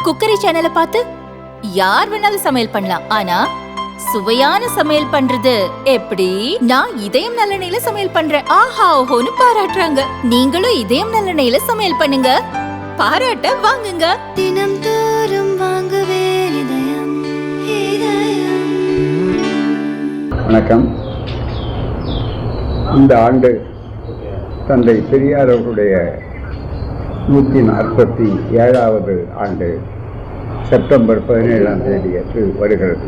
Cookery சேனலை பார்த்து யார் வேணாலும் சமையல் பண்ணலாம். ஆனா சுவையான சமையல் பண்றது எப்படி? நான் இதயம் நல்லெண்ணெயில சமையல் பண்றேன். ஆஹா ஓஹோன்னு பாராட்டுறாங்க. நீங்களும் இதயம் நல்லெண்ணெயில சமையல் பண்ணுங்க, பாராட்ட வாங்குங்க. தினம் தோறும் வாங்குவே இதயம் இதயம். வணக்கம். இந்த ஆண்டு தந்தை பெரியார் அவர்களுடைய 147வது ஆண்டு செப்டம்பர் 17ஆம் தேதி வருகிறது.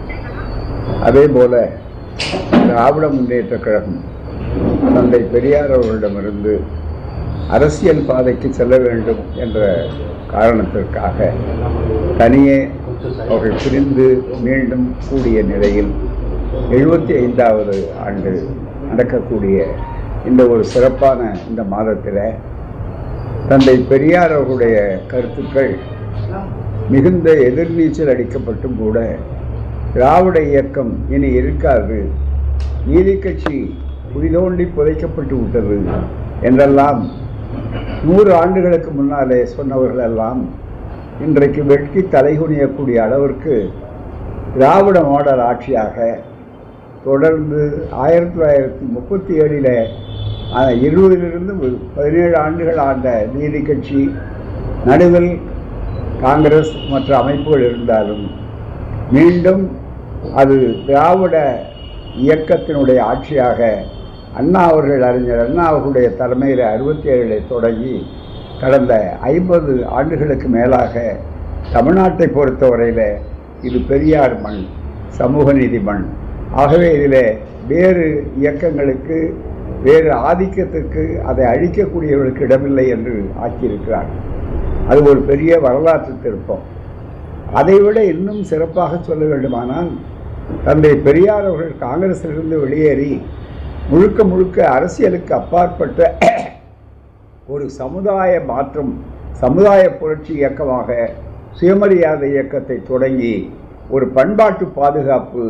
அதேபோல திராவிட முன்னேற்றக் கழகம் தந்தை பெரியார் அவர்களிடமிருந்து அரசியல் பாதைக்கு செல்ல வேண்டும் என்ற காரணத்திற்காக தனியே அவர்கள் பிரிந்து மீண்டும் கூடிய நிலையில் 75வது ஆண்டு நடக்கக்கூடிய இந்த ஒரு சிறப்பான இந்த மாதத்தில் தந்தை பெரியார் அவர்களுடைய கருத்துக்கள் மிகுந்த எதிர்நீச்சல் அடிக்கப்பட்டும் கூட திராவிட இயக்கம் இனி இருக்காது, நீதி கட்சி குடிதோண்டி புதைக்கப்பட்டு விட்டது என்றெல்லாம் 100 ஆண்டுகளுக்கு முன்னாலே சொன்னவர்களெல்லாம் இன்றைக்கு வெட்கி தலைகுனியக்கூடிய அளவிற்கு திராவிட மாடல் ஆட்சியாக தொடர்ந்து 1937 20லிருந்து 17 ஆண்டுகள் ஆண்ட நீதி கட்சி, நடுவில் காங்கிரஸ் மற்ற அமைப்புகள் இருந்தாலும் மீண்டும் அது திராவிட இயக்கத்தினுடைய ஆட்சியாக அறிஞர் அண்ணா அவர்களுடைய தலைமையில் 67 தொடங்கி கடந்த 50 ஆண்டுகளுக்கு மேலாக தமிழ்நாட்டை பொறுத்தவரையில் இது பெரியார் மண், சமூக நீதி மண். ஆகவே இதில் வேறு இயக்கங்களுக்கு, வேறு ஆதிக்கத்திற்கு, அதை அழிக்கக்கூடியவர்களுக்கு இடமில்லை என்று ஆக்கியிருக்கிறார். அது ஒரு பெரிய வரலாற்று திருப்பம். அதைவிட இன்னும் சிறப்பாக சொல்ல வேண்டுமானால் தந்தை பெரியார் அவர்கள் காங்கிரஸிலிருந்து வெளியேறி முழுக்க முழுக்க அரசியலுக்கு அப்பாற்பட்ட ஒரு சமுதாய மாற்றம், சமுதாய புரட்சி இயக்கமாக சுயமரியாதை இயக்கத்தை தொடங்கி ஒரு பண்பாட்டு பாதுகாப்பு,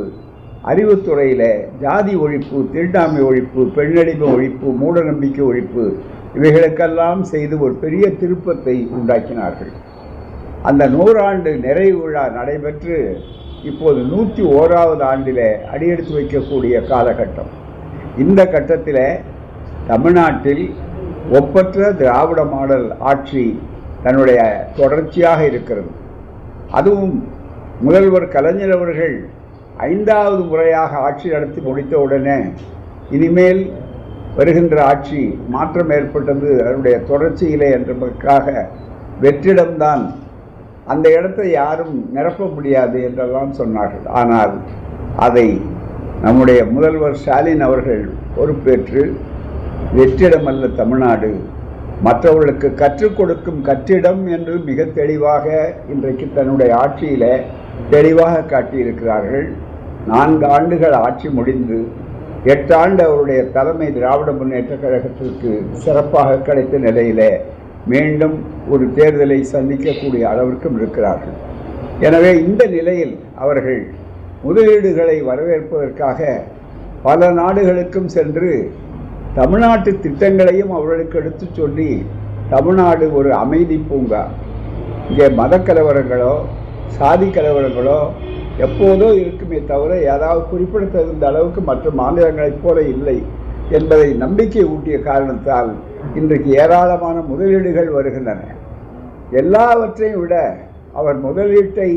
அறிவுத்துறையில் ஜாதி ஒழிப்பு, தீண்டாமை ஒழிப்பு, பெண்ணடிமை ஒழிப்பு, மூட நம்பிக்கை ஒழிப்பு, இவைகளுக்கெல்லாம் செய்து ஒரு பெரிய திருப்பத்தை உண்டாக்கினார்கள். அந்த 100 ஆண்டு நிறைவு விழா நடைபெற்று இப்போது 101வது ஆண்டில் அடியெடுத்து வைக்கக்கூடிய காலகட்டம். இந்த கட்டத்தில் தமிழ்நாட்டில் ஒப்பற்ற திராவிட மாடல் ஆட்சி தன்னுடைய தொடர்ச்சியாக இருக்கிறது. அதுவும் முதல்வர் கலைஞர் அவர்கள் 5வது முறையாக ஆட்சி நடத்தி முடித்தவுடனே இனிமேல் வருகின்ற ஆட்சி மாற்றம் ஏற்பட்டது அதனுடைய தொடர்ச்சியிலே என்பதற்காக வெற்றிடம்தான், அந்த இடத்தை யாரும் நிரப்ப முடியாது என்றெல்லாம் சொன்னார்கள். ஆனால் அதை நம்முடைய முதல்வர் ஸ்டாலின் அவர்கள் பொறுப்பேற்று வெற்றிடமல்ல தமிழ்நாடு, மற்றவர்களுக்கு கற்றுக் கொடுக்கும் கட்டிடம் என்று மிக தெளிவாக இன்றைக்கு தன்னுடைய ஆட்சியில் தெளிவாக காட்டியிருக்கிறார்கள். 4 ஆண்டுகள் ஆட்சி முடிந்து 8 ஆண்டு அவருடைய தலைமை திராவிட முன்னேற்ற கழகத்திற்கு சிறப்பாக கிடைத்த நிலையில் மீண்டும் ஒரு தேர்தலை சந்திக்கக்கூடிய அளவிற்கும் இருக்கிறார்கள். எனவே இந்த நிலையில் அவர்கள் முதலீடுகளை வரவேற்பதற்காக பல நாடுகளுக்கும் சென்று தமிழ்நாட்டு திட்டங்களையும் அவர்களுக்கு எடுத்து சொல்லி, தமிழ்நாடு ஒரு அமைதி பூங்கா, இங்கே மத கலவரங்களோ சாதி கலவரங்களோ எப்போதோ இருக்குமே தவிர ஏதாவது குறிப்பிடத்தகுந்த அளவுக்கு மற்ற மாநிலங்களைப் போல இல்லை என்பதை நம்பிக்கை ஊட்டிய காரணத்தால் இன்றைக்கு ஏராளமான முதலீடுகள் வருகின்றன. எல்லாவற்றையும் விட அவர் முதலீட்டை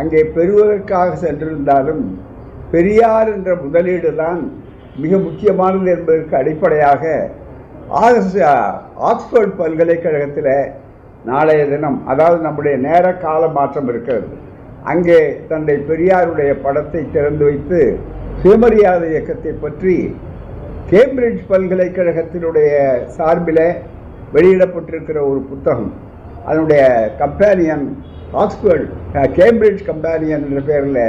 அங்கே பெறுவதற்காக சென்றிருந்தாலும் பெரியார் என்ற முதலீடு தான் மிக முக்கியமானது என்பதற்கு அடிப்படையாக ஆக்ஸ்போர்ட் பல்கலைக்கழகத்தில் நாளைய தினம், அதாவது நம்முடைய நேர கால மாற்றம் இருக்கிறது, அங்கே தந்தை பெரியாருடைய படத்தை திறந்து வைத்து சுயமரியாதை இயக்கத்தை பற்றி கேம்பிரிட்ஜ் பல்கலைக்கழகத்தினுடைய சார்பில் வெளியிடப்பட்டிருக்கிற ஒரு புத்தகம், அதனுடைய கம்பேனியன் ஆக்ஸ்போர்ட் கேம்பிரிட்ஜ் கம்பேனியன் என்ற பெயரில்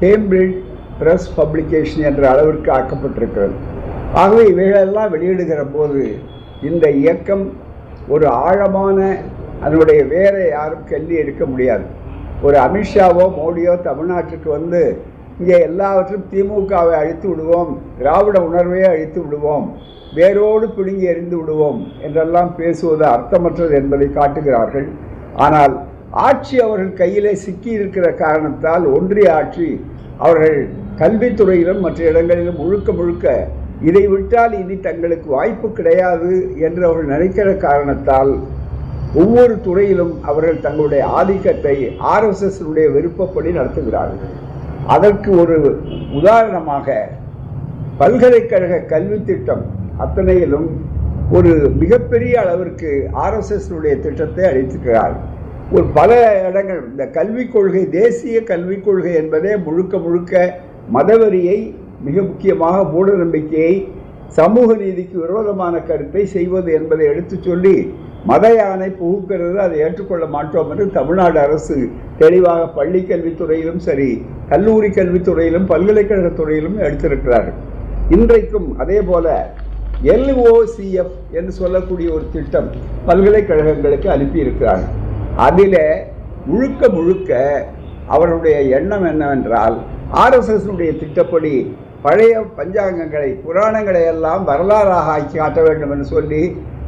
கேம்பிரிட்ஜ் ப்ரெஸ் பப்ளிகேஷன் என்ற அளவிற்கு ஆக்கப்பட்டிருக்கிறது. ஆகவே இவைகளெல்லாம் வெளியிடுகிற போது இந்த இயக்கம் ஒரு ஆழமான, அதனுடைய வேரை யாரும் கெல்லி எடுக்க முடியாது. ஒரு அமித்ஷாவோ மோடியோ தமிழ்நாட்டுக்கு வந்து இங்கே எல்லாவற்றும் திமுகவை அழித்து விடுவோம், திராவிட உணர்வையே அழித்து விடுவோம், வேரோடு பிடுங்கி எறிந்து விடுவோம் என்றெல்லாம் பேசுவது அர்த்தமற்றது என்பதை காட்டுகிறார்கள். ஆனால் ஆட்சி அவர்கள் கையிலே சிக்கி இருக்கிற காரணத்தால் ஒன்றிய ஆட்சி அவர்கள் கல்வித்துறையிலும் மற்ற இடங்களிலும் முழுக்க முழுக்க இதை விட்டால் இனி தங்களுக்கு வாய்ப்பு கிடையாது என்று அவர்கள் நினைக்கிற காரணத்தால் ஒவ்வொரு துறையிலும் அவர்கள் தங்களுடைய ஆதிக்கத்தை ஆர்எஸ்எஸ்னுடைய விருப்பப்படி நடத்துகிறார்கள். அதற்கு ஒரு உதாரணமாக பல்கலைக்கழக கல்வி திட்டம் அத்தனையிலும் ஒரு மிகப்பெரிய அளவிற்கு ஆர்எஸ்எஸ்னுடைய திட்டத்தை அளித்திருக்கிறார். ஒரு பல இடங்கள் இந்த கல்விக் கொள்கை, தேசிய கல்விக் கொள்கை என்பதே முழுக்க முழுக்க மதவெறியை, மிக முக்கியமாக மூட நம்பிக்கையை, சமூக நீதிக்கு விரோதமான கருத்தை செய்வது என்பதை எடுத்து சொல்லி மத யானை புகுக்கிறது, அதை ஏற்றுக்கொள்ள மாட்டோம் என்று தமிழ்நாடு அரசு தெளிவாக பள்ளி கல்வித்துறையிலும் சரி, கல்லூரி கல்வித்துறையிலும் பல்கலைக்கழக துறையிலும் எடுத்திருக்கிறார்கள். இன்றைக்கும் அதே போல LOCF என்று சொல்லக்கூடிய ஒரு திட்டம் பல்கலைக்கழகங்களுக்கு அனுப்பியிருக்கிறார்கள். அதில் முழுக்க முழுக்க அவருடைய எண்ணம் என்னவென்றால், ஆர்எஸ்எஸ்னுடைய திட்டப்படி பழைய பஞ்சாங்கங்களை, புராணங்களை எல்லாம் வரலாறாக ஆக்கி காட்ட வேண்டும் என்று சொல்லி,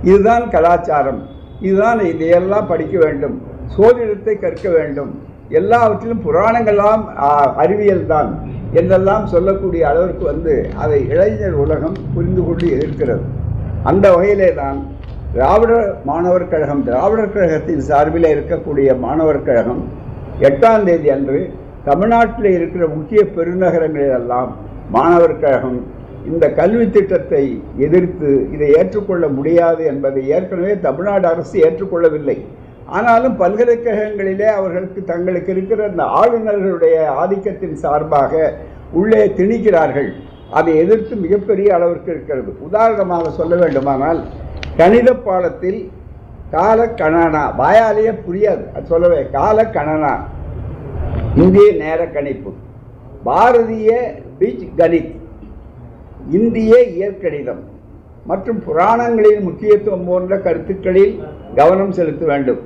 இதுதான் கலாச்சாரம், இதுதான், இதையெல்லாம் படிக்க வேண்டும், சோதிடத்தை கற்க வேண்டும், எல்லாவற்றிலும் புராணங்கள்லாம் அறிவியல் தான் என்றெல்லாம் சொல்லக்கூடிய அளவிற்கு அதை இளைஞர் உலகம் புரிந்து கொண்டு இருக்கிறது. அந்த வகையிலே தான் திராவிடர் மாணவர் கழகம், திராவிடர் கழகத்தின் சார்பில் இருக்கக்கூடிய மாணவர் கழகம் 8ஆம் தேதி அன்று தமிழ்நாட்டில் இருக்கிற முக்கிய பெருநகரங்களிலெல்லாம் மாணவர் கழகம் இந்த கல்வி திட்டத்தை எதிர்த்து இதை ஏற்றுக்கொள்ள முடியாது என்பதை ஏற்கனவே தமிழ்நாடு அரசு ஏற்றுக்கொள்ளவில்லை. ஆனாலும் பல்கலைக்கழகங்களிலே அவர்களுக்கு தங்களுக்கு இருக்கிற அந்த ஆளுநர்களுடைய ஆதிக்கத்தின் சார்பாக உள்ளே திணிக்கிறார்கள். அதை எதிர்த்து மிகப்பெரிய அளவிற்கு இருக்கிறது. உதாரணமாக சொல்ல வேண்டுமானால், கணித பாடத்தில் கால கணனா, வாயாலேயே புரியாது அது சொல்லவே, கால கணனா, இந்திய நேர கணிப்பு, பாரதிய பீஜ் கணித், இந்திய இயற்கணிதம் மற்றும் புராணங்களின் முக்கியத்துவம் போன்ற கருத்துக்களில் கவனம் செலுத்த வேண்டும்.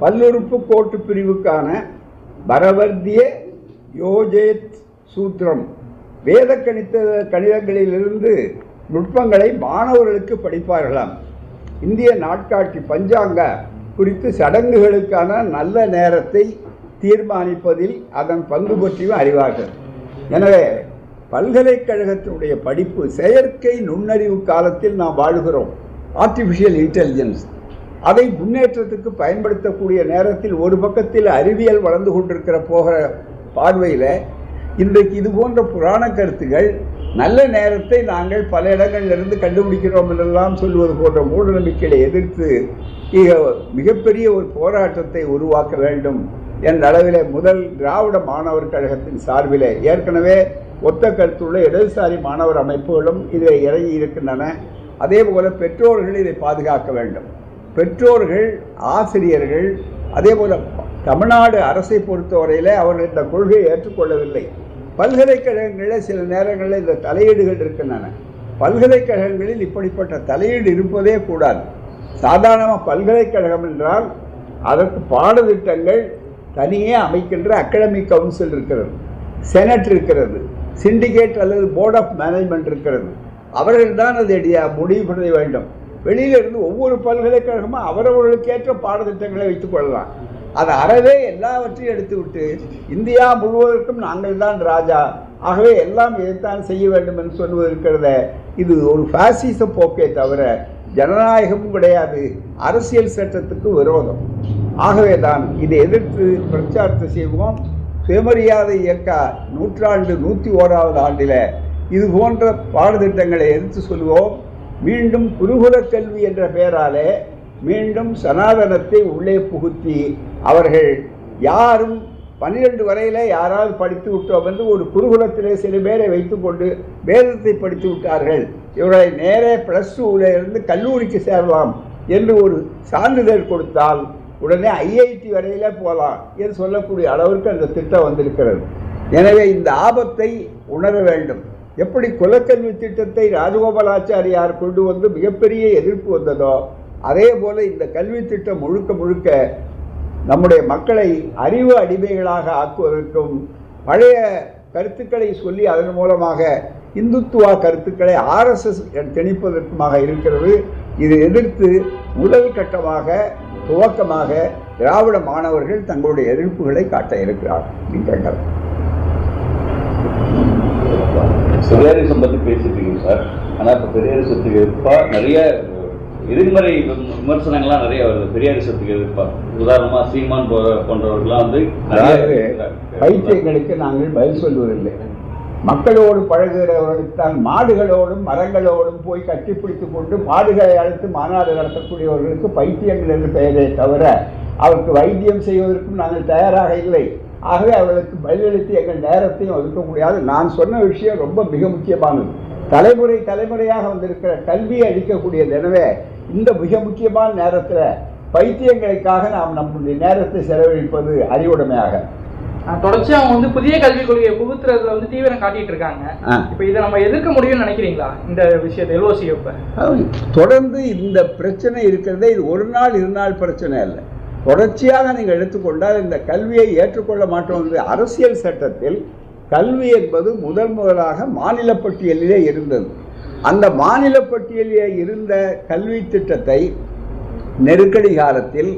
பல்லுறுப்பு கோட்டு பிரிவுக்கான பரவர்த்திய யோஜேத் சூத்திரம், வேத கணிதங்களிலிருந்து நுட்பங்களை மாணவர்களுக்கு படிப்பார்களாம். இந்திய நாட்காட்டி பஞ்சாங்க குறித்து சடங்குகளுக்கான நல்ல நேரத்தை தீர்மானிப்பதில் அதன் பங்கு பற்றியும் அறிவார்கள். எனவே பல்கலைக்கழகத்தினுடைய படிப்பு செயற்கை நுண்ணறிவு காலத்தில் நாம் வாழுகிறோம். ஆர்டிஃபிஷியல் இன்டெலிஜென்ஸ் அதை முன்னேற்றத்துக்கு பயன்படுத்தக்கூடிய நேரத்தில் ஒரு பக்கத்தில் அறிவியல் வளர்ந்து கொண்டிருக்கிற போகிற பார்வையில் இன்றைக்கு இது போன்ற புராண கருத்துகள் நல்ல நேரத்தை நாங்கள் பல இடங்களிலிருந்து கண்டுபிடிக்கிறோம் என்றெல்லாம் சொல்வது போன்ற மூட நம்பிக்கைகளை எதிர்த்து மிகப்பெரிய ஒரு போராட்டத்தை உருவாக்க வேண்டும் என்ற அளவில் முதல் திராவிட மாணவர் கழகத்தின் சார்பில் ஏற்கனவே ஒத்த கருத்துள்ள இடதுசாரி மாணவர் அமைப்புகளும் இதில் இறங்கி இருக்கின்றன. அதே போல பெற்றோர்கள் இதை பாதுகாக்க வேண்டும். பெற்றோர்கள், ஆசிரியர்கள், அதே போல தமிழ்நாடு அரசை பொறுத்தவரையில் அவர்கள் இந்த கொள்கையை ஏற்றுக்கொள்ளவில்லை. பல்கலைக்கழகங்களில் சில நேரங்களில் இந்த தலையீடுகள் இருக்கின்றன. பல்கலைக்கழகங்களில் இப்படிப்பட்ட தலையீடு இருப்பதே கூடாது. சாதாரணமாக பல்கலைக்கழகம் என்றால் அதற்கு பாடத்திட்டங்கள் தனியே அமைக்கின்ற அகாடமிக் கவுன்சில் இருக்கிறது, செனட் இருக்கிறது, சிண்டிகேட் அல்லது போர்ட் ஆஃப் மேனேஜ்மெண்ட் இருக்கிறது. அவர்கள்தான் அதை முடிவு பண்ண வேண்டும். வெளியிலிருந்து ஒவ்வொரு பல்கலைக்கழகமும் அவரவர்களுக்கேற்ற பாடத்திட்டங்களை வைத்துக் கொள்ளலாம். அது அறவே எல்லாவற்றையும் எடுத்துவிட்டு இந்தியா முழுவதற்கும் நாங்கள் தான் ராஜா, ஆகவே எல்லாம் இதைத்தான் செய்ய வேண்டும் என்று சொல்வது இருக்கிறத, இது ஒரு பாசிச போக்கே தவிர ஜனநாயகமும் கிடையாது, அரசியல் சட்டத்துக்கு விரோதம். ஆகவே தான் இதை எதிர்த்து பிரச்சாரத்தை செய்வோம். சுயமரியாதை இயக்க நூற்றாண்டு 101வது ஆண்டில் இது போன்ற பாடத்திட்டங்களை எதிர்த்து சொல்வோம். மீண்டும் குருகுல கல்வி என்ற பெயராலே மீண்டும் சனாதனத்தை உள்ளே புகுத்தி அவர்கள் யாரும் 12 வரையிலே யாராவது படித்து விட்டோம் என்று ஒரு குருகுலத்திலே சில பேரை வைத்துக்கொண்டு வேதத்தை படித்து விட்டார்கள், இவர்களை நேரே +2 இருந்து கல்லூரிக்கு சேரலாம் என்று ஒரு சான்றிதழ் கொடுத்தால் உடனே IIT வரையிலே போகலாம் என்று சொல்லக்கூடிய அளவிற்கு அந்த திட்டம் வந்திருக்கிறது. எனவே இந்த ஆபத்தை உணர வேண்டும். எப்படி குலக்கல்வி திட்டத்தை ராஜகோபாலாச்சாரியார் கொண்டு வந்து மிகப்பெரிய எதிர்ப்பு வந்ததோ, அதே போல இந்த கல்வி திட்டம் முழுக்க முழுக்க நம்முடைய மக்களை அறிவு அடிமைகளாக ஆக்குவதற்கும் பழைய கருத்துக்களை சொல்லி அதன் மூலமாக இந்துத்துவா கருத்துக்களை RSS திணிப்பதற்குமாக இருக்கிறது. இதை எதிர்த்து முதல் கட்டமாக துவக்கமாக திராவிட மாணவர்கள் தங்களுடைய எதிர்ப்புகளை காட்ட இருக்கிறார்கள். பெரியாரிசம் பற்றி பேசிட்டீங்க சார். ஆனால் இப்போ பெரியாரிசத்துக்கு எதிர்ப்பாக நிறைய எதிர்மறை விமர்சனங்கள்லாம் நிறைய வருது. பெரியாரிசத்துக்கு எதிர்ப்பாக உதாரணமாக சீமான் போன்றவர்கள்லாம் வந்து பைத்தியங்களுக்கு நாங்கள் பதில் சொல்வதில்லை. மக்களோடு பழகுகிறவர்களுக்கு தான் மாடுகளோடும் மரங்களோடும் போய் கட்டிப்பிடித்துக் கொண்டு மாடுகளை அழைத்து மாநாடு நடத்தக்கூடியவர்களுக்கு பைத்தியங்கள் என்று பெயரை தவிர அவருக்கு வைத்தியம் செய்வதற்கும் நாங்கள் தயாராக இல்லை. ஆகவே அவர்களுக்கு பதிலளித்து எங்கள் நேரத்தையும் ஒதுக்க முடியாது. நான் சொன்ன விஷயம் ரொம்ப மிக முக்கியமானது. தலைமுறையாக வந்திருக்கிற கல்வியை அளிக்கக்கூடியது. எனவே இந்த மிக முக்கியமான நேரத்தில் பைத்தியங்களுக்காக நாம் நம்முடைய நேரத்தை செலவழிப்பது அறிவுடைமையாக. தொடர்ச்சியா அவங்க வந்து புதிய கல்விக் கொள்கையை புகுத்துறதுல வந்து தீவிரம் காட்டிட்டு இருக்காங்க. இப்ப இதை நம்ம எதிர்க்க முடியும்னு நினைக்கிறீங்களா? இந்த விஷயத்தை எல்ஓசி தொடர்ந்து இந்த பிரச்சனை இருக்கிறதே இது ஒரு நாள் இரு நாள் பிரச்சனை அல்ல. தொடர்ச்சியாக நீங்கள் எடுத்துக்கொண்டால் இந்த கல்வியை ஏற்றுக்கொள்ள மாட்டோம் என்று அரசியல் சட்டத்தில் கல்வி என்பது முதலாக மாநில பட்டியலிலே இருந்தது. அந்த மாநில பட்டியலிலே இருந்த கல்வி திட்டத்தை நெருக்கடி காலத்தில்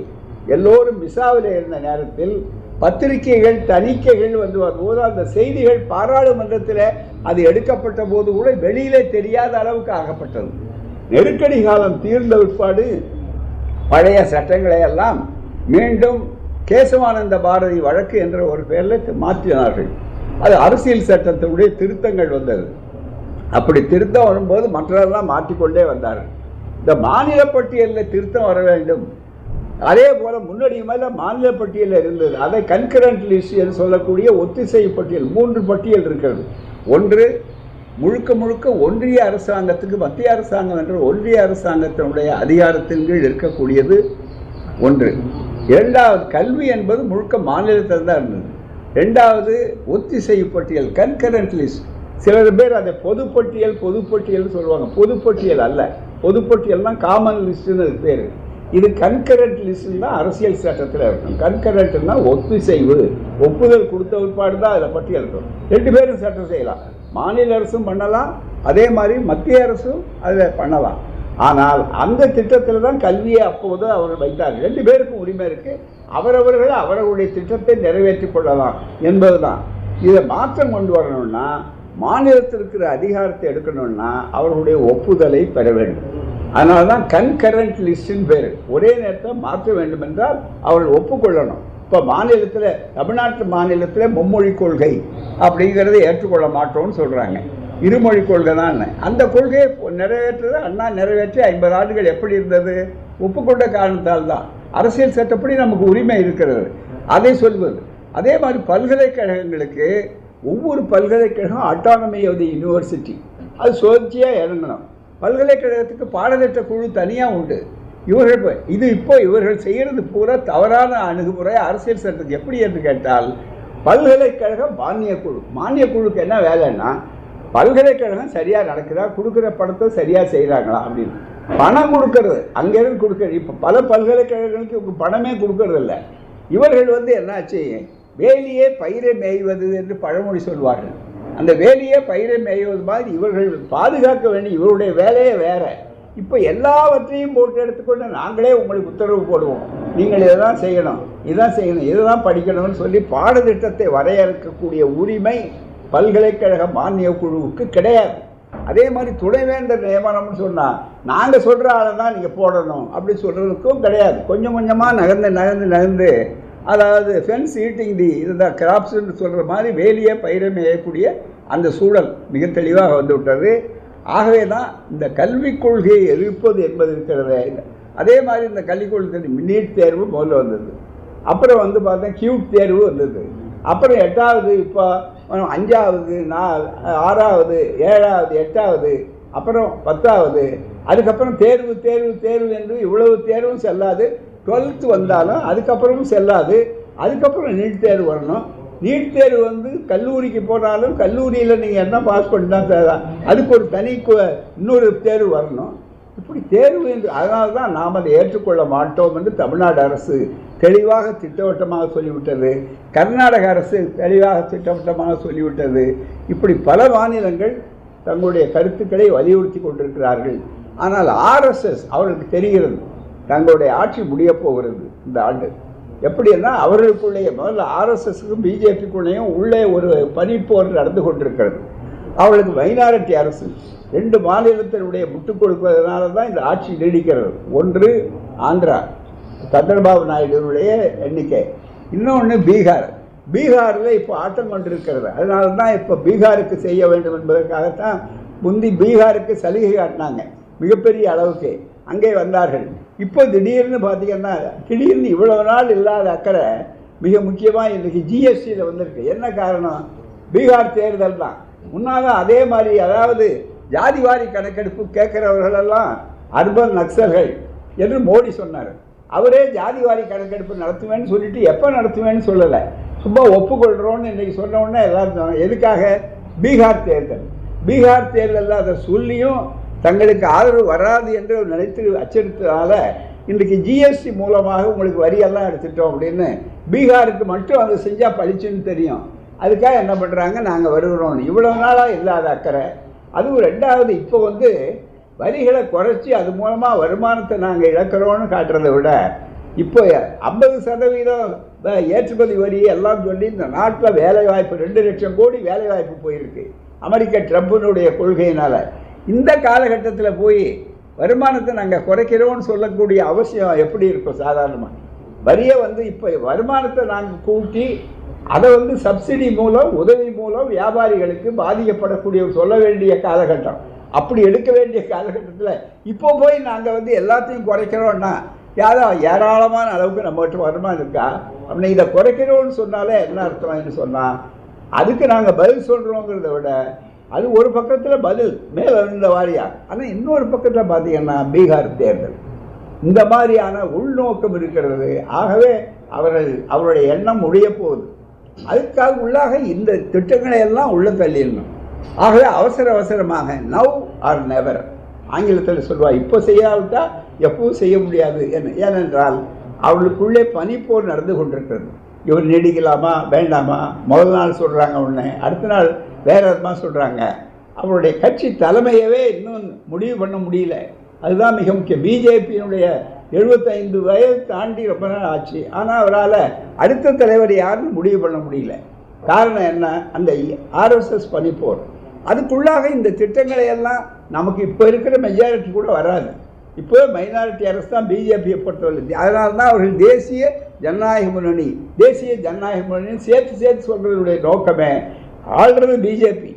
எல்லோரும் விசாவில் இருந்த நேரத்தில் பத்திரிகைகள் தணிக்கைகள் வந்து வரும்போது அந்த செய்திகள் பாராளுமன்றத்தில் அது எடுக்கப்பட்ட போது கூட வெளியிலே தெரியாத அளவுக்கு ஆகப்பட்டது. நெருக்கடி காலம் தீர்ந்த பிற்பாடு பழைய சட்டங்களை எல்லாம் மீண்டும் கேசவானந்த பாரதி வழக்கு என்ற ஒரு பெயரில் மாற்றினார்கள். அது அரசியல் சட்டத்தினுடைய திருத்தங்கள் வந்தது. அப்படி திருத்தம் வரும்போது மற்றவரெல்லாம் மாற்றிக்கொண்டே வந்தார்கள். இந்த மாநில பட்டியலில் திருத்தம் வர வேண்டும். அதே போல முன்னாடியுமே மாநில பட்டியலில் இருந்தது. அதை கன்கரண்ட் லிஸ்ட் என்று சொல்லக்கூடிய ஒத்திசைவு பட்டியல் 3 பட்டியல் இருக்கிறது. ஒன்று முழுக்க ஒன்றிய அரசாங்கத்துக்கு மத்திய அரசாங்கம் என்ற ஒன்றிய அரசாங்கத்தினுடைய அதிகாரத்தின் கீழ் இருக்கக்கூடியது ஒன்று. இரண்டாவது கல்வி என்பது முழுக்க மாநிலத்தில் தான் இருந்தது. ரெண்டாவது ஒத்திசைவு பட்டியல் கன்கரண்ட் லிஸ்ட். சிலர் பேர் அதை பொதுப்பட்டியல் சொல்லுவாங்க. பொதுப்பட்டியல் அல்ல, பொதுப்பட்டியல்னா காமன் லிஸ்ட்னு அது பேர். இது கன்கரண்ட் லிஸ்ட் தான் அரசியல் சட்டத்தில் இருக்கும். கன்கரண்ட்னா ஒத்திசைவு, ஒப்புதல் கொடுத்த பிற்பாடு தான் அதில் பட்டியல் இருக்கும். 2 பேரும் சட்டம் செய்யலாம். மாநில அரசும் பண்ணலாம், அதே மாதிரி மத்திய அரசும் அதில் பண்ணலாம். ஆனால் அந்த திட்டத்தில் தான் கல்வியை அப்போது அவர்கள் வைத்தார்கள். 2 பேருக்கும் உரிமை இருக்குது. அவரவர்கள் அவர்களுடைய திட்டத்தை நிறைவேற்றிக் கொள்ளலாம் என்பது தான். இதை மாற்றம் கொண்டு வரணும்னா மாநிலத்தில் இருக்கிற அதிகாரத்தை எடுக்கணும்னா அவர்களுடைய ஒப்புதலை பெற வேண்டும். அதனால தான் கன்கரண்ட் லிஸ்டின் பேர். ஒரே நேரத்தில் மாற்ற வேண்டும் என்றால் அவர்கள் ஒப்புக்கொள்ளணும். இப்போ மாநிலத்தில் தமிழ்நாட்டு மாநிலத்தில் மும்மொழி கொள்கை அப்படிங்கிறத ஏற்றுக்கொள்ள மாட்டோம்னு சொல்கிறாங்க. இருமொழி கொள்கை தான். அந்த கொள்கையை நிறைவேற்றது அண்ணா நிறைவேற்றி 50 ஆண்டுகள் எப்படி இருந்தது? ஒப்புக்கொண்ட காரணத்தால் தான். அரசியல் சட்டப்படி நமக்கு உரிமை இருக்கிறது, அதை சொல்வது. அதே மாதிரி பல்கலைக்கழகங்களுக்கு ஒவ்வொரு பல்கலைக்கழகம் அட்டானமி ஆஃப் தி யூனிவர்சிட்டி, அது சுயேட்சையாக இறங்கணும். பல்கலைக்கழகத்துக்கு பாடத்திட்ட குழு தனியாக உண்டு. இவர்கள் செய்கிறது பூரா தவறான அணுகுமுறை அரசியல் சட்டத்துக்கு. எப்படி என்று கேட்டால் பல்கலைக்கழக மானியக்குழுக்கு என்ன வேலைன்னா பல்கலைக்கழகம் சரியாக நடக்குதா, கொடுக்குற படத்தை சரியாக செய்கிறாங்களா அப்படின்னு பணம் கொடுக்கறது, அங்கேருந்து கொடுக்கறது. இப்போ பல பல்கலைக்கழகங்களுக்கு பணமே கொடுக்கறது இல்லை. இவர்கள் என்னாச்சு, வேலியே பயிரை மேய்வது என்று பழமொழி சொல்வார்கள். அந்த வேலியே பயிரை மேய்வது மாதிரி இவர்கள் பாதுகாக்க வேண்டிய இவருடைய வேலையே வேற. இப்போ எல்லாவற்றையும் போட்டு எடுத்துக்கொண்டு நாங்களே உங்களுக்கு உத்தரவு போடுவோம், நீங்கள் இதைதான் செய்யணும், இதான் செய்யணும், இதுதான் படிக்கணும்னு சொல்லி பாடத்திட்டத்தை வரையறுக்கக்கூடிய உரிமை பல்கலைக்கழக மானிய குழுவுக்கு கிடையாது. அதே மாதிரி துணைவேந்தர் நியமனம்னு சொன்னால் நாங்கள் சொல்கிற ஆளை தான் நீங்கள் போடணும் அப்படி சொல்கிறதுக்கும் கிடையாது. கொஞ்சம் கொஞ்சமாக நகர்ந்து அதாவது ஃபென்ஸ் ஈட்டிங் தி இதுதான் கிராப்ஸ்ன்னு சொல்கிற மாதிரி வேலியை பயிரை மேயக்கூடிய அந்த சூழல் மிக தெளிவாக வந்துவிட்டது. ஆகவே தான் இந்த கல்விக் கொள்கையை எதிர்ப்பது என்பது இருக்கிறதே. அதே மாதிரி இந்த கல்விக் கொள்கை நீட் தேர்வு முதல்ல வந்தது, அப்புறம் பார்த்தா கியூட் தேர்வு வந்தது, அப்புறம் 8வது, இப்போ 5வது, 6வது, 7வது, 8வது, அப்புறம் 10வது, அதுக்கப்புறம் தேர்வு என்று இவ்வளவு தேர்வும் செல்லாது. 12th வந்தாலும் அதுக்கப்புறமும் செல்லாது. அதுக்கப்புறம் நீட் தேர்வு வரணும். நீட் தேர்வு கல்லூரிக்கு போனாலும் கல்லூரியில் நீங்கள் என்ன பாஸ் பண்ணினா அதுக்கு ஒரு தனி இன்னொரு தேர்வு வரணும். இப்படி தேர்வு என்று அதனால தான் நாம் அதை ஏற்றுக்கொள்ள மாட்டோம் என்று தமிழ்நாடு அரசு தெளிவாக திட்டவட்டமாக சொல்லிவிட்டது. கர்நாடக அரசு தெளிவாக திட்டவட்டமாக சொல்லிவிட்டது. இப்படி பல மாநிலங்கள் தங்களுடைய கருத்துக்களை வலியுறுத்தி கொண்டிருக்கிறார்கள். ஆனால் RSS அவர்களுக்கு தெரிகிறது தங்களுடைய ஆட்சி முடியப் போகிறது இந்த ஆண்டு. எப்படின்னா அவர்களுக்குள்ளேயே முதல்ல ஆர்எஸ்எஸ்க்கும் பிஜேபிக்குள்ளேயும் உள்ளே ஒரு பனிப்போர் நடந்து கொண்டிருக்கிறது. அவளுக்கு மைனாரிட்டி அரசு 2 மாநிலத்தினுடைய முட்டுக் கொடுப்பதனால தான் இந்த ஆட்சி நீடிக்கிறது. ஒன்று ஆந்திரா, சந்திரபாபு நாயுடுடைய எண்ணிக்கை, இன்னொன்று பீகாரில் இப்போ ஆட்டம் கொண்டிருக்கிறது. அதனால தான் இப்போ பீகாருக்கு செய்ய வேண்டும் என்பதற்காகத்தான் முந்தி பீகாருக்கு சலுகை காட்டினாங்க மிகப்பெரிய அளவுக்கு, அங்கே வந்தார்கள். இப்போ திடீர்னு பார்த்தீங்கன்னா திடீர்னு இவ்வளவு நாள் இல்லாத அக்கறை மிக முக்கியமாக இன்றைக்கி ஜிஎஸ்டியில் வந்திருக்கு. என்ன காரணம்? பீகார் தேர்தல் தான். முன்னாக அதே மாதிரி, அதாவது ஜாதிவாரி கணக்கெடுப்பு கேட்குறவர்களெல்லாம் அர்பன் நக்சல்கள் என்று மோடி சொன்னார். அவரே ஜாதிவாரி கணக்கெடுப்பு நடத்துவேன்னு சொல்லிட்டு எப்போ நடத்துவேன்னு சொல்லலை, சும்மா ஒப்புக்கொள்கிறோன்னு இன்றைக்கி சொன்ன உடனே எல்லாரும் சொன்னாங்க. எதுக்காக? பீகார் தேர்தலில் அதை சொல்லியும் தங்களுக்கு ஆதரவு வராது என்று நினைத்து அச்சடித்ததால் இன்றைக்கு ஜிஎஸ்டி மூலமாக உங்களுக்கு வரியெல்லாம் எடுத்துட்டோம் அப்படின்னு பீகாருக்கு மட்டும் அதை செஞ்சால் பழிச்சுன்னு தெரியும். அதுக்காக என்ன பண்ணுறாங்க, நாங்கள் வருகிறோம். இவ்வளவு நாளாக இல்லாத அக்கறை. அதுவும் 2வது, இப்போ வரிகளை குறைச்சி அது மூலமாக வருமானத்தை நாங்கள் இழக்கிறோன்னு காட்டுறதை விட இப்போ 50% ஏற்றுமதி வரி எல்லாம் சொல்லி இந்த நாட்டில் வேலைவாய்ப்பு 2 லட்சம் கோடி வேலைவாய்ப்பு போயிருக்கு அமெரிக்க ட்ரம்பினுடைய கொள்கையினால். இந்த காலகட்டத்தில் போய் வருமானத்தை நாங்கள் குறைக்கிறோன்னு சொல்லக்கூடிய அவசியம் எப்படி இருக்கும்? சாதாரணமாக வரியை இப்போ வருமானத்தை நாங்கள் கூட்டி அதை சப்சிடி மூலம், உதவி மூலம் வியாபாரிகளுக்கு பாதிக்கப்படக்கூடிய சொல்ல வேண்டிய காலகட்டம். அப்படி எடுக்க வேண்டிய காலகட்டத்தில் இப்போ போய் நாங்கள் எல்லாத்தையும் குறைக்கிறோன்னா ஏராளமான அளவுக்கு நம்மகிட்ட வருமானம் இருக்கா? அப்படி இதை குறைக்கிறோன்னு சொன்னாலே என்ன அர்த்தம்னு சொன்னால் அதுக்கு நாங்கள் பதில் சொல்கிறோங்கிறத விட அது ஒரு பக்கத்தில் பதில் மேலே இருந்த வாரியா. ஆனால் இன்னொரு பக்கத்தில் பார்த்தீங்கன்னா பீகார் தேர்தல் இந்த மாதிரியான உள்நோக்கம் இருக்கிறது. ஆகவே அவருடைய எண்ணம் முடிய போகுது. அதுக்காக உள்ளாக இந்த திட்டங்களை எல்லாம் உள்ள தள்ளிடணும். ஆகவே அவசரமாக நவ் ஆர் நெவர் ஆங்கிலத்தில் சொல்லுவாள். இப்போ செய்யாவிட்டால் எப்பவும் செய்ய முடியாது. ஏனென்றால் அவளுக்குள்ளே பனிப்போர் நடந்து கொண்டிருக்கிறது. இவர் நீடிக்கலாமா வேண்டாமா? முதல் நாள் சொல்கிறாங்க ஒன்று, அடுத்த நாள் வேறு விதமாக சொல்கிறாங்க. அவருடைய கட்சி தலைமையவே இன்னும் முடிவு பண்ண முடியல. அதுதான் மிக முக்கியம். பிஜேபியினுடைய 75 வயது தாண்டி ரொம்ப நாள் ஆச்சு. ஆனால் அவரால் அடுத்த தலைவர் யாருன்னு முடிவு பண்ண முடியல. காரணம் என்ன? அந்த ஆர்எஸ்எஸ் பனிப்போர். அதுக்குள்ளாக இந்த திட்டங்களை எல்லாம் நமக்கு இப்போ இருக்கிற மெஜாரிட்டி கூட வராது. இப்போ மைனாரிட்டி அரசு தான் பிஜேபியை பொறுத்தவரை. அதனால தான் அவர்கள் தேசிய ஜனநாயக முன்னணி சேர்த்து சொல்கிறதுடைய நோக்கமே ஆள்றது பிஜேபி.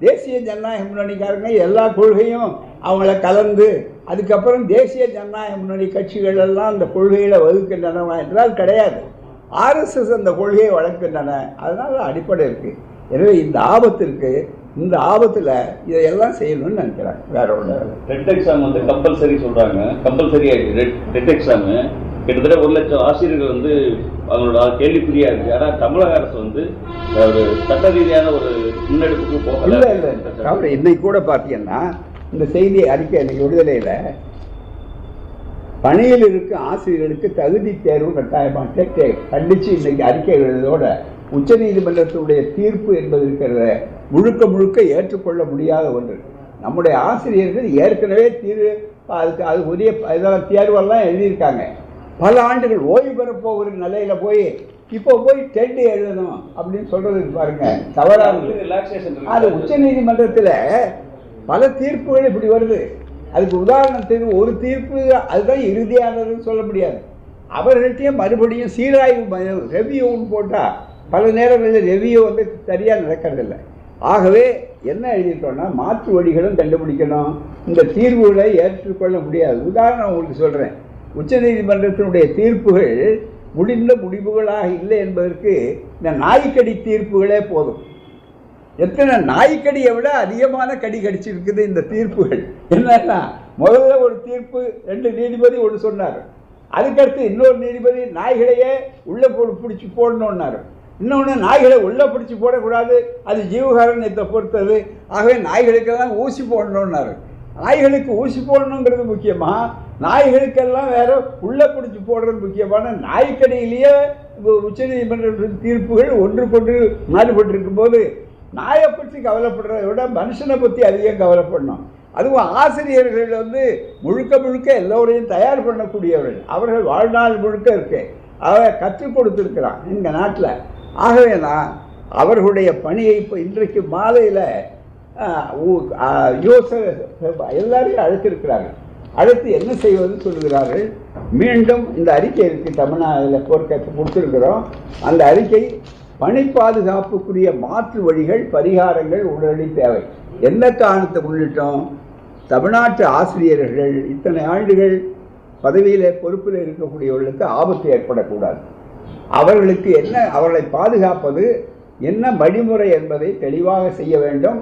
தேசிய ஜனநாயக முன்னணிக்காரங்க எல்லா கொள்கையும் அவங்கள கலந்து அதுக்கப்புறம் தேசிய ஜனநாயக முன்னணி கட்சிகள் எல்லாம் அந்த கொள்கைகளை வகுக்கின்றன என்றால் கிடையாது. ஆர்எஸ்எஸ் அந்த கொள்கையை வளர்க்கின்றன. அதனால் அடிப்படை இருக்குது. எனவே இந்த ஆபத்தில் இதையெல்லாம் செய்யணும்னு நினைக்கிறேன். வேற ஒன்று டெட் எக்ஸாம் கம்பல்சரி சொல்கிறாங்க. கம்பல்சரி ஆகிடுச்சு டெட் எக்ஸாமு. கிட்டத்தட்ட 1 லட்சம் ஆசிரியர்கள் அவங்களோட கேள்விக்குறியாக இருக்குது. ஆனால் தமிழக அரசு ஒரு சட்ட ரீதியான ஒரு முன்னெடுப்புக்கு போகல. இல்லை இன்னைக்கு கூட பார்த்தீங்கன்னா இந்த செய்தி அறிக்கை இன்னைக்கு விடுதலையில் பணியில் இருக்க ஆசிரியர்களுக்கு தகுதி தேர்வு கட்டாயமாக கண்டித்து இன்னைக்கு அறிக்கை எழுதுவதோட உச்சநீதிமன்றத்தினுடைய தீர்ப்பு என்பது இருக்கிறத முழுக்க ஏற்றுக்கொள்ள முடியாத ஒன்று. நம்முடைய ஆசிரியர்கள் ஏற்கனவே அது உரிய இதெல்லாம் தேர்வெல்லாம் எழுதியிருக்காங்க. பல ஆண்டுகள் ஓய்வு பெறப்போகிற நிலையில் இப்போ போய் டெட் எழுதணும் அப்படின்னு சொல்றது பாருங்க, தவறானது. அது உச்சநீதிமன்றத்தில் பல தீர்ப்புகள் இப்படி வருது. அதுக்கு உதாரணத்துக்கு ஒரு தீர்ப்பு அதுதான் இறுதியானதுன்னு சொல்ல முடியாது. அவர்கள்ட்டையும் மறுபடியும் சீராய்வு ரெவியூன்னு போட்டால் பல நேரங்களில் ரெவியூ சரியாக நடக்கிறதில்ல. ஆகவே என்ன எழுதிட்டோம்னா மாற்று வழிகளும் கண்டுபிடிக்கணும். இந்த தீர்வுகளை ஏற்றுக்கொள்ள முடியாது. உதாரணம் உங்களுக்கு சொல்கிறேன். உச்சநீதிமன்றத்தினுடைய தீர்ப்புகள் முடிந்த முடிவுகளாக இல்லை என்பதற்கு இந்த நாய்க்கடி தீர்ப்புகளே போதும். எத்தனை நாய்க்கடியை விட அதிகமான கடி கடிச்சிருக்குது இந்த தீர்ப்புகள். என்னன்னா முதல்ல ஒரு தீர்ப்பு 2 நீதிபதி ஒன்று சொன்னார். அதுக்கடுத்து இன்னொரு நீதிபதி நாய்களையே உள்ளே பிடிச்சி போடணுன்னாரு. இன்னொன்று நாய்களை உள்ளே பிடிச்சி போடக்கூடாது, அது ஜீவகாரண்யத்தை பொறுத்தது. ஆகவே நாய்களுக்கெல்லாம் ஊசி போடணுன்னாரு. நாய்களுக்கு ஊசி போடணுங்கிறது முக்கியமாக, நாய்களுக்கெல்லாம் வேற உள்ளே பிடிச்சி போடுறது முக்கியமான நாய்க்கடியிலேயே உச்சநீதிமன்ற தீர்ப்புகள் ஒன்றுக்கொன்று மாறுபட்டிருக்கும் போது நாயை பற்றி கவலைப்படுறதை விட மனுஷனை பற்றி அதிகம் கவலைப்படணும். அதுவும் ஆசிரியர்கள் முழுக்க எல்லோரையும் தயார் பண்ணக்கூடியவர்கள். அவர்கள் வாழ்நாள் முழுக்க இருக்கு. அவர் கற்றுக் கொடுத்துருக்கிறான் இந்த நாட்டில். ஆகவே தான் அவர்களுடைய பணியை இப்போ இன்றைக்கு மாலையில் எல்லாரையும் அழைத்திருக்கிறார்கள். அழைத்து என்ன செய்வதுன்னு சொல்லுகிறார்கள். மீண்டும் இந்த அறிக்கை இருக்குது, தமிழ்நாட்டில் பொறுக்கத்து கொடுத்துருக்குறோம். அந்த அறிக்கை பணி பாதுகாப்புக்குரிய மாற்று வழிகள், பரிகாரங்கள் உடனடி தேவை. என்ன காரணத்தை முன்னிட்டோம்? தமிழ்நாட்டு ஆசிரியர்கள் இத்தனை ஆண்டுகள் பதவியில் பொறுப்பில் இருக்கக்கூடியவர்களுக்கு ஆபத்து ஏற்படக்கூடாது. அவர்களுக்கு என்ன, அவர்களை பாதுகாப்பது என்ன வழிமுறை என்பதை தெளிவாக செய்ய வேண்டும்.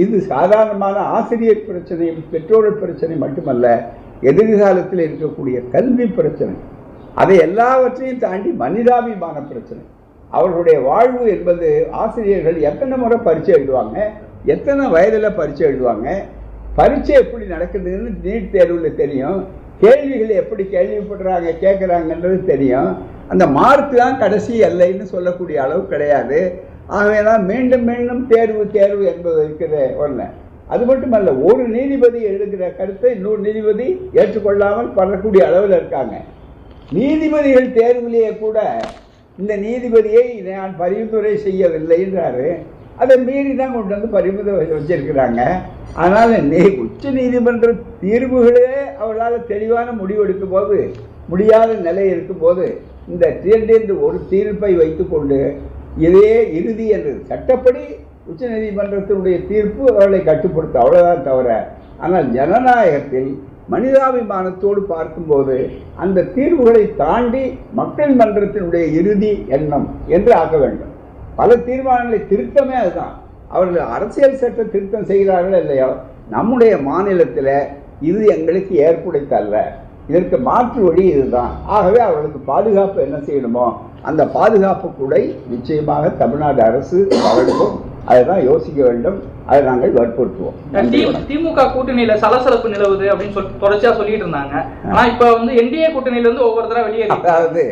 இது சாதாரணமான ஆசிரியர் பிரச்சனை, பெற்றோர்கள் பிரச்சனை மட்டுமல்ல, எதிர்காலத்தில் இருக்கக்கூடிய கல்வி பிரச்சனை, அதை எல்லாவற்றையும் தாண்டி மனிதாபிமான பிரச்சனை. அவர்களுடைய வாழ்வு என்பது, ஆசிரியர்கள் எத்தனை முறை பரீட்சை எழுதுவாங்க, எத்தனை வயதில் பரீட்சை எழுதுவாங்க, பரீட்சை எப்படி நடக்குதுன்னு நீட் தேர்வில் தெரியும், கேள்விகள் எப்படி கேள்விப்படுறாங்க கேட்குறாங்கன்றது தெரியும். அந்த மார்க் தான் கடைசி எல்லைன்னு சொல்லக்கூடிய அளவு கிடையாது. ஆகவே தான் மீண்டும் மீண்டும் தேர்வு என்பது இருக்கிறது ஒன்று. அது மட்டுமல்ல, ஒரு நீதிபதி எழுதுகிற கருத்தை இன்னொரு நீதிபதி ஏற்றுக்கொள்ளாமல் பண்ணக்கூடிய அளவில் இருக்காங்க. நீதிபதிகள் தேர்விலேயே கூட இந்த நீதிபதியை நான் பரிந்துரை செய்யவில்லைன்றாரு. அதை மீறி தான் கொண்டு வந்து பரிந்துரை வச்சிருக்கிறாங்க. அதனால் உச்ச நீதிமன்ற தீர்வுகளே அவர்களால் தெளிவான முடிவெடுக்கும் போது, முடியாத நிலை இருக்கும்போது, இந்த தீர்ந்து ஒரு தீர்ப்பை வைத்துக்கொண்டு இதே இறுதி என்று சட்டப்படி உச்ச நீதிமன்றத்தினுடைய தீர்ப்பு அவர்களை கட்டுப்படுத்த, அவ்வளோதான் தவிர. ஆனால் ஜனநாயகத்தில் மனிதாபிமானத்தோடு பார்க்கும்போது அந்த தீர்வுகளை தாண்டி மக்கள் மன்றத்தினுடைய இறுதி எண்ணம் என்று ஆக்க வேண்டும். பல தீர்மானங்களை திருத்தமே அதுதான். அவர்கள் அரசியல் சட்ட திருத்தம் செய்கிறார்கள் இல்லையோ, நம்முடைய மாநிலத்தில் இது எங்களுக்கு ஏற்புடைத்தல்ல, இதற்கு மாற்று வழி இதுதான். ஆகவே அவர்களுக்கு பாதுகாப்பு என்ன செய்யணுமோ அந்த பாதுகாப்பு கூட நிச்சயமாக தமிழ்நாடு அரசு வழங்கும். அதுதான் யோசிக்க வேண்டும். அதை நாங்கள் வற்புறுத்துவோம். திமுக கூட்டணியில சலசலப்பு நிலவுது அப்படின்னு சொல்லி தொடர்ச்சியா சொல்லிட்டு இருந்தாங்க. ஆனா இப்ப வந்து என்டிஏ கூட்டணியில இருந்து ஒவ்வொருத்தரா வெளியே, அதாவது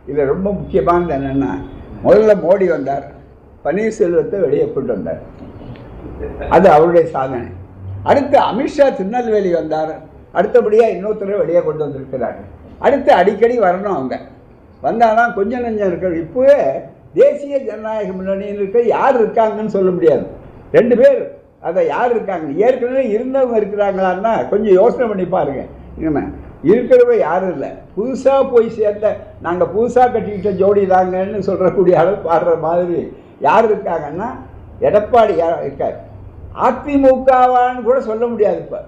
இதுல ரொம்ப முக்கியமானது என்னன்னா, முதல்ல மோடி வந்தார், பன்னீர்செல்வத்தை வெளியே கொண்டு வந்தார், அது அவருடைய சாதனை. அடுத்து அமித்ஷா திருநெல்வேலி வந்தார், அடுத்தபடியாக இன்னொருத்தரை வெளியே கொண்டு வந்திருக்கிறாங்க. அடுத்து அடிக்கடி வரணும், அவங்க வந்தாலும் கொஞ்சம் நஞ்சம் இருக்கிற. இப்போவே தேசிய ஜனநாயக முன்னணியில் இருக்க யார் இருக்காங்கன்னு சொல்ல முடியாது. 2 பேர், அதை யார் இருக்காங்க, ஏற்கனவே இருந்தவங்க இருக்கிறாங்களான்னா கொஞ்சம் யோசனை பண்ணி பாருங்க. இனிமே இருக்கிறவங்க யாரும் இல்லை, புதுசாக போய் சேர்ந்த, நாங்கள் புதுசாக கட்டிக்கிட்ட ஜோடி தாங்கன்னு சொல்கிறக்கூடிய அளவு பாடுற மாதிரி யார் இருக்காங்கன்னா எடப்பாடி இருக்கார். அதிமுகவான்னு கூட சொல்ல முடியாது இப்போ.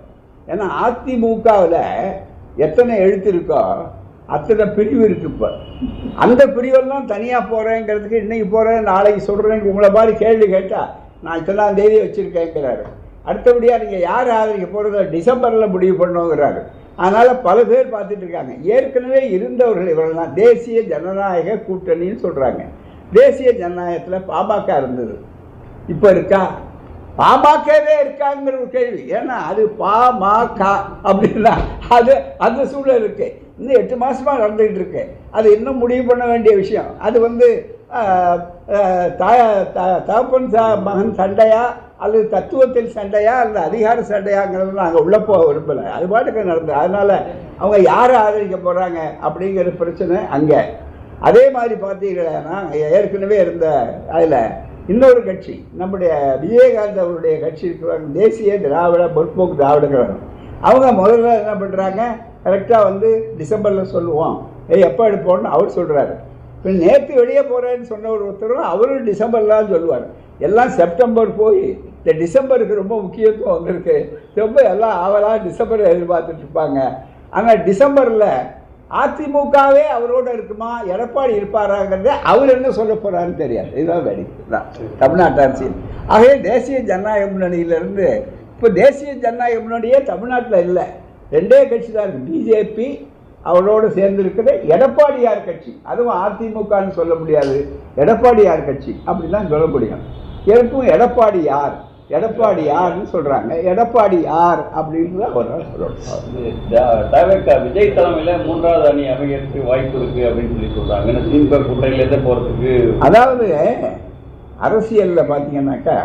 ஏன்னா அதிமுகவில் எத்தனை எழுத்து இருக்கோ அத்தனை பிரிவு இருக்கு. இப்போ அந்த பிரிவெல்லாம் தனியாக போகிறேங்கிறதுக்கு இன்றைக்கி போகிறேன் நாளைக்கு சொல்கிறேன் உங்களை மாதிரி கேள்வி கேட்டால் நான் இத்தனாம் தேதி வச்சுருக்கேங்கிறாரு. அடுத்தபடியாக நீங்கள் யார் ஆதரிக்க போகிறத டிசம்பரில் முடிவு பண்ணுங்கிறாரு. அதனால் பல பேர் பார்த்துட்டு இருக்காங்க. ஏற்கனவே இருந்தவர்கள் இவர்கள்லாம் தேசிய ஜனநாயக கூட்டணின்னு சொல்கிறாங்க. தேசிய ஜனநாயகத்தில் பாமக இருந்தது, இப்போ இருக்கா? பாமகவே இருக்காங்கிற ஒரு கேள்வி. ஏன்னா அது பாமக அப்படின்னா அது அந்த சூழல் இருக்கு. இன்னும் 8 மாதமாக நடந்துகிட்டு இருக்கு. அது இன்னும் முடிவு பண்ண வேண்டிய விஷயம். அது வந்து தகப்பன் மகன் சண்டையா அல்லது தத்துவத்தில் சண்டையா அல்லது அதிகார சண்டையாங்கிறது நாங்கள் உள்ளே போக விரும்பலை. அது பாட்டுக்கு நடந்தது. அதனால் அவங்க யாரை ஆதரிக்க போகிறாங்க அப்படிங்கிற பிரச்சனை அங்கே. அதே மாதிரி பார்த்தீங்கன்னா ஏற்கனவே இருந்த அதில் இன்னொரு கட்சி, நம்முடைய விஜயகாந்த் அவருடைய கட்சி இருக்கிறாங்க, தேசிய திராவிட முற்போக்கு திராவிட கழகம். அவங்க முதல்ல என்ன பண்ணுறாங்க, கரெக்டாக வந்து டிசம்பரில் சொல்லுவோம், எப்போ எடுப்போம்னு அவர் சொல்கிறாரு. இப்போ நேற்று வெளியே போகிறேன்னு சொன்ன ஒருத்தரும் அவரும் டிசம்பர்லாம் சொல்லுவார். எல்லாம் செப்டம்பர் போய் இந்த டிசம்பருக்கு ரொம்ப முக்கியத்துவம் வந்திருக்கு. ரொம்ப எல்லாம் ஆவலாக டிசம்பரை எதிர்பார்த்துட்டு இருப்பாங்க. ஆனால் டிசம்பரில் அதிமுகவே அவரோட இருக்குமா, எடப்பாடி இருப்பாராங்கிறத அவர் என்ன சொல்ல போகிறாருன்னு தெரியாது. இதுதான் வேடிக்கை தமிழ்நாட்டு அரசியல். ஆகவே தேசிய ஜனநாயக முன்னணியிலிருந்து இப்போ தேசிய ஜனநாயக முன்னணியே தமிழ்நாட்டில் இல்லை, 2 கட்சி தான் இருக்குது. பிஜேபி அவரோடு சேர்ந்திருக்கிற எடப்பாடியார் கட்சி, அதுவும் அதிமுகன்னு சொல்ல முடியாது, எடப்பாடியார் கட்சி அப்படி தான் சொல்ல முடியும். எனக்கும் எடப்பாடி யார், எடப்பாடி யாருன்னு சொல்றாங்க, எடப்பாடி யார் அப்படின்னு விஜய் தலைமையில 3வது அணி அமைகிறதுக்கு வாய்ப்பு இருக்கு அப்படின்னு சொல்லி சொல்றாங்க. திமுக கூட்டணியில போறதுக்கு, அதாவது அரசியல்ல பாத்தீங்கன்னாக்கா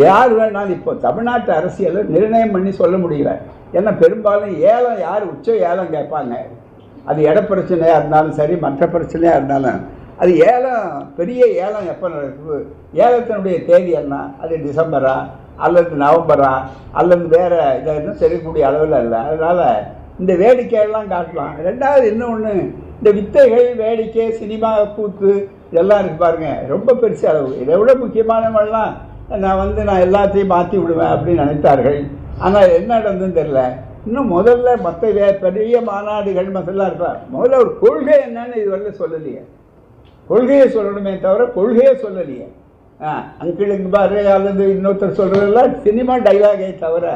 யார் வேணாலும் இப்போ தமிழ்நாட்டு அரசியலை நிர்ணயம் பண்ணி சொல்ல முடியல. ஏன்னா பெரும்பாலும் ஏலம் யார் உச்ச ஏலம் கேட்பாங்க, அது இட பிரச்சனையாக இருந்தாலும் சரி, மற்ற பிரச்சனையாக இருந்தாலும் அது ஏலம், பெரிய ஏலம் எப்போ நடக்குது, ஏலத்தினுடைய தேதி என்ன, அது டிசம்பரா அல்லது நவம்பரா அல்லது வேறு இதை தெரியக்கூடிய அளவில் இல்லை. அதனால் இந்த வேடிக்கையெல்லாம் காட்டலாம். ரெண்டாவது இன்னொன்று, இந்த வித்தைகள், வேடிக்கை, சினிமா, கூத்து இதெல்லாம் இருக்கு பாருங்க, ரொம்ப பெருசு அளவு. இதை விட முக்கியமானவங்களாம் நான் எல்லாத்தையும் மாற்றி விடுவேன் அப்படின்னு நினைத்தார்கள். ஆனால் என்ன நடந்ததுன்னு தெரியல. இன்னும் முதல்ல மற்ற பெரிய மாநாடுகள் மற்றெல்லாம் இருக்கலாம், முதல்ல ஒரு கொள்கை என்னன்னு இதுவரை சொல்லலையே. கொள்கையை சொல்லணுமே தவிர கொள்கையை சொல்லலையே. அங்கிளுக்கு பாரு அல்லது இன்னொருத்தர் சொல்கிறதெல்லாம் சினிமா டைலாகே தவிர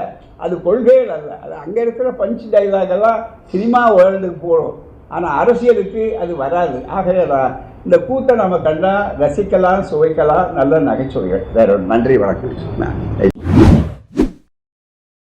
அது கொள்கைகள் அல்ல. அது அங்கே இருக்கிற பஞ்ச் டைலாகெல்லாம் சினிமா வேர்ல்டுக்கு போகும், ஆனால் அரசியலுக்கு அது வராது. ஆகவே இந்த கூத்தை நம்ம கண்டால் ரசிக்கலாம், சுவைக்கலாம், நல்ல நகைச்சுவைகள். வேற ஒரு நன்றி, வணக்கம்.